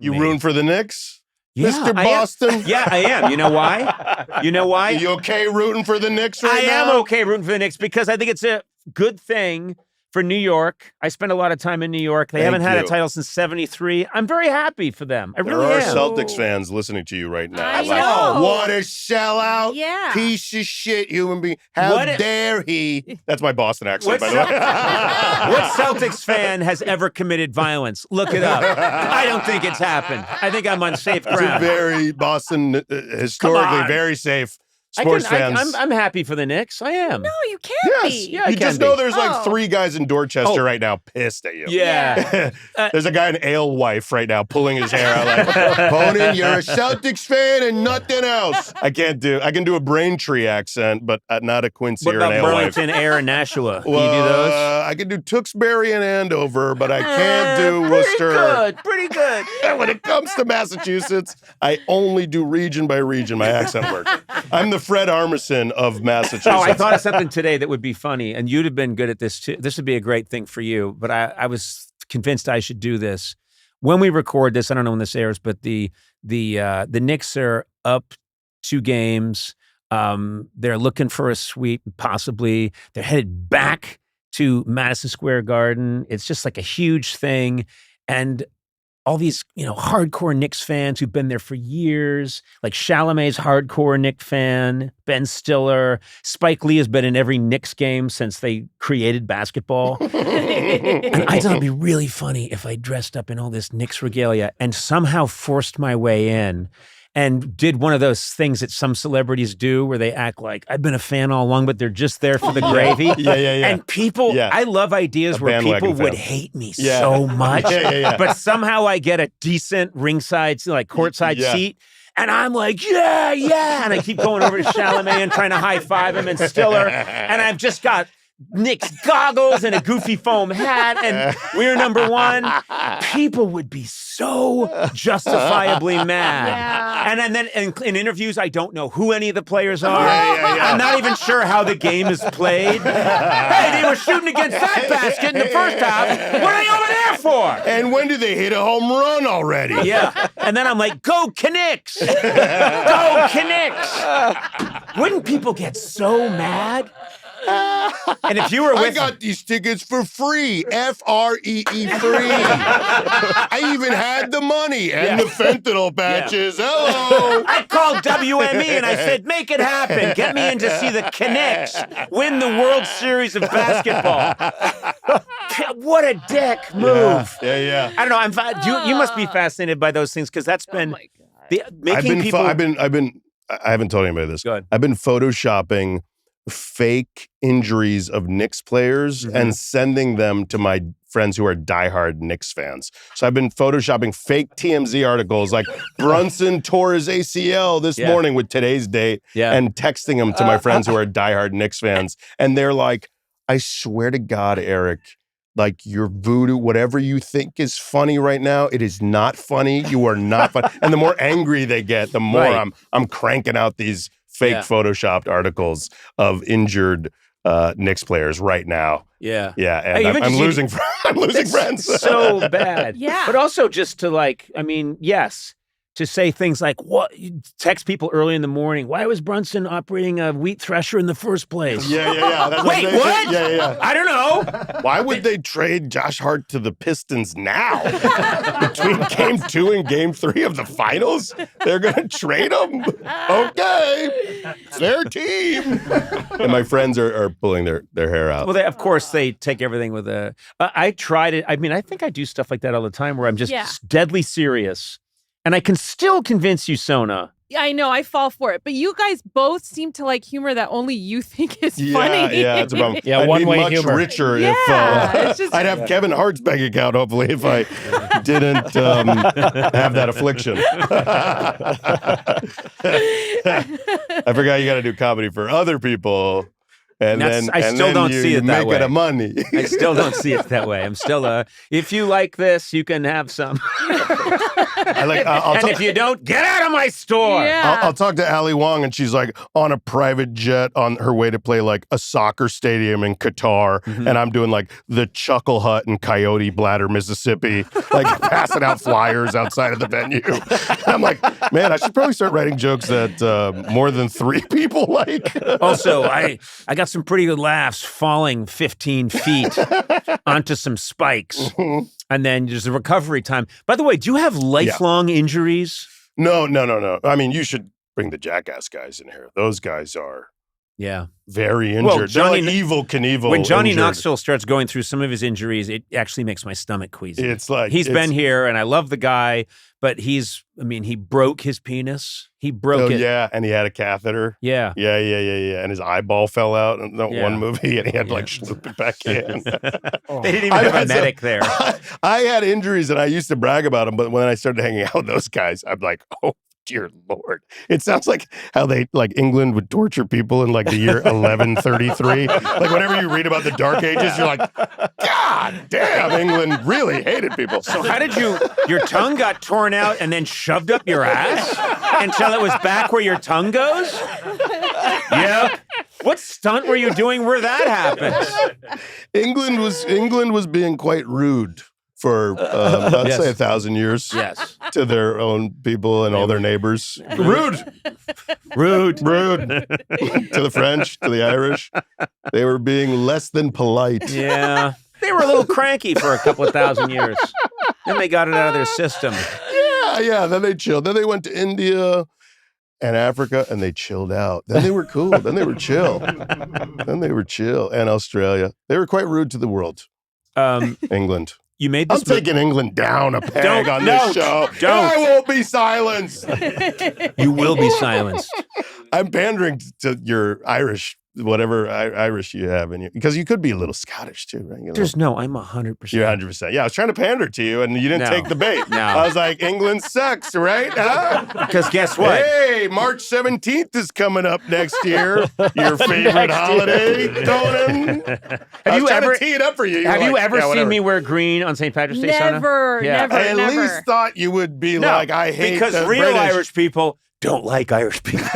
You rooting for the Knicks? Yeah, Mr. Boston? Yeah, I am. You know why? You know why? Are you okay rooting for the Knicks right now? I am okay rooting for the Knicks because I think it's a good thing for New York. I spent a lot of time in New York. They haven't had a title since '73. I'm very happy for them. I really am. There are Celtics fans listening to you right now. I know. What a sellout. Yeah. Piece of shit human being. How dare he? That's my Boston accent, by the way. What Celtics fan has ever committed violence? Look it up. I don't think it's happened. I think I'm on safe ground. It's a very Boston, historically very safe. Sports fans. I'm happy for the Knicks. I am. No, you can't be. Yeah, you just know there's like 3 guys in Dorchester right now pissed at you. Yeah. There's a guy in Alewife right now pulling his hair out like, Conan, you're a Celtics fan and nothing else. I can do a Braintree accent, but not a Quincy what or an about Alewife. Burlington, Air, and Nashua? Can Well, you do those? I can do Tewksbury and Andover, but I can't do Worcester. Pretty good. When it comes to Massachusetts, I only do region by region. My accent work. I'm the Fred Armisen of Massachusetts. Oh, I thought of something today that would be funny, and you'd have been good at this too. This would be a great thing for you, but I was convinced I should do this. When we record this, I don't know when this airs, but the Knicks are up 2 games. They're looking for a sweep, possibly. They're headed back to Madison Square Garden. It's just like a huge thing, and all these, hardcore Knicks fans who've been there for years, like Chalamet's hardcore Knicks fan, Ben Stiller, Spike Lee has been in every Knicks game since they created basketball. And I thought it'd be really funny if I dressed up in all this Knicks regalia and somehow forced my way in and did one of those things that some celebrities do where they act like, I've been a fan all along, but they're just there for the gravy. Yeah. And people, I love ideas where people would hate me so much, but somehow I get a decent ringside, like courtside seat. And I'm like, yeah. And I keep going over to Chalamet and trying to high five him and Stiller. And I've just got Knicks goggles and a goofy foam hat, and we're number 1. People would be so justifiably mad. Yeah. And then in interviews, I don't know who any of the players are. I'm not even sure how the game is played. Hey, they were shooting against that basket in the first half. What are they over there for? And when did they hit a home run already? Yeah. And then I'm like, go Knicks! Go Knicks! Wouldn't people get so mad? And if you were with... I got these tickets for free. F-R-E-E free. I even had the money and the fentanyl patches. Hello. I called WME and I said, make it happen. Get me in to see the Knicks win the World Series of basketball. What a dick move. Yeah. I don't know. You must be fascinated by those things because that's been... I haven't told anybody this. Go ahead. I've been photoshopping fake injuries of Knicks players and sending them to my friends who are diehard Knicks fans. So I've been photoshopping fake TMZ articles like Brunson tore his ACL this morning with today's date and texting them to my friends who are diehard Knicks fans. And they're like, I swear to God, Eric, like your voodoo, whatever you think is funny right now, it is not funny. You are not funny. And the more angry they get, the more I'm cranking out these fake photoshopped articles of injured Knicks players right now. Yeah. And I'm losing friends. So bad. Yeah. But also just to yes, to say things like, what, you text people early in the morning, why was Brunson operating a wheat thresher in the first place? Yeah. That's Wait, what? Yeah. I don't know. Why would they trade Josh Hart to the Pistons now? Between game 2 and game 3 of the finals? They're going to trade him? Okay. It's their team. And my friends are pulling their hair out. Well, of course, they take everything with a... I try to... I mean, I think I do stuff like that all the time where I'm just deadly serious. And I can still convince you, Sona. Yeah, I know. I fall for it. But you guys both seem to like humor that only you think is funny. Yeah, it's a problem. Yeah, one-way humor. I'd be much richer it's just, I'd have Kevin Hart's bank account, hopefully, if I didn't have that affliction. I forgot you got to do comedy for other people. And I still don't see it that way. Make it a money. I still don't see it that way. I'm still if you like this, you can have some. And if you don't, get out of my store. Yeah. I'll talk to Ali Wong, and she's like on a private jet on her way to play like a soccer stadium in Qatar, and I'm doing like the Chuckle Hut in Coyote Bladder, Mississippi, like passing out flyers outside of the venue. And I'm like, man, I should probably start writing jokes that more than 3 people like. Also, I got some pretty good laughs falling 15 feet onto some spikes. And then there's a recovery time. By the way, do you have lifelong injuries? No. I mean, you should bring the Jackass guys in here. Those guys are very injured. Well, They're like Evel Knievel. When Johnny injured. Knoxville starts going through some of his injuries, it actually makes my stomach queasy. It's like he's been here, and I love the guy, but he broke his penis. He broke it. Yeah, and he had a catheter. Yeah. And his eyeball fell out in that one movie, and he had to like sloop it back in. They didn't even have a medic there. I had injuries, and I used to brag about them, but when I started hanging out with those guys, I'm like, oh, dear Lord. It sounds like how they, like, England would torture people in, like, the year 1133. Like, whenever you read about the Dark Ages, you're like, God damn, England really hated people. So how did your tongue got torn out and then shoved up your ass until it was back where your tongue goes? Yeah. What stunt were you doing where that happens? England was being quite rude for, let's say 1,000 years. Yes. To their own people and all their neighbors. Rude. To the French, to the Irish. They were being less than polite. Yeah. They were a little cranky for a couple of 1,000 years. Then they got it out of their system. Yeah. Then they chilled. Then they went to India and Africa, and they chilled out. Then they were cool. Then they were chill. And Australia. They were quite rude to the world. England. You made this. I'm taking England down a peg on this show. Don't. I won't be silenced. You will be silenced. I'm pandering to your Irish, whatever Irish you have in you, because you could be a little Scottish too, right? I'm 100%. You're 100%. Yeah, I was trying to pander to you, and you didn't take the bait. No. I was like, England sucks, right? Because guess what? Hey, March 17th is coming up next year. Your favorite holiday, Conan. Have you ever tee it up for you? Have you ever seen me wear green on St. Patrick's Day, Sona? Never. I at least thought you would be like, I hate because the real British. Irish people don't like Irish people.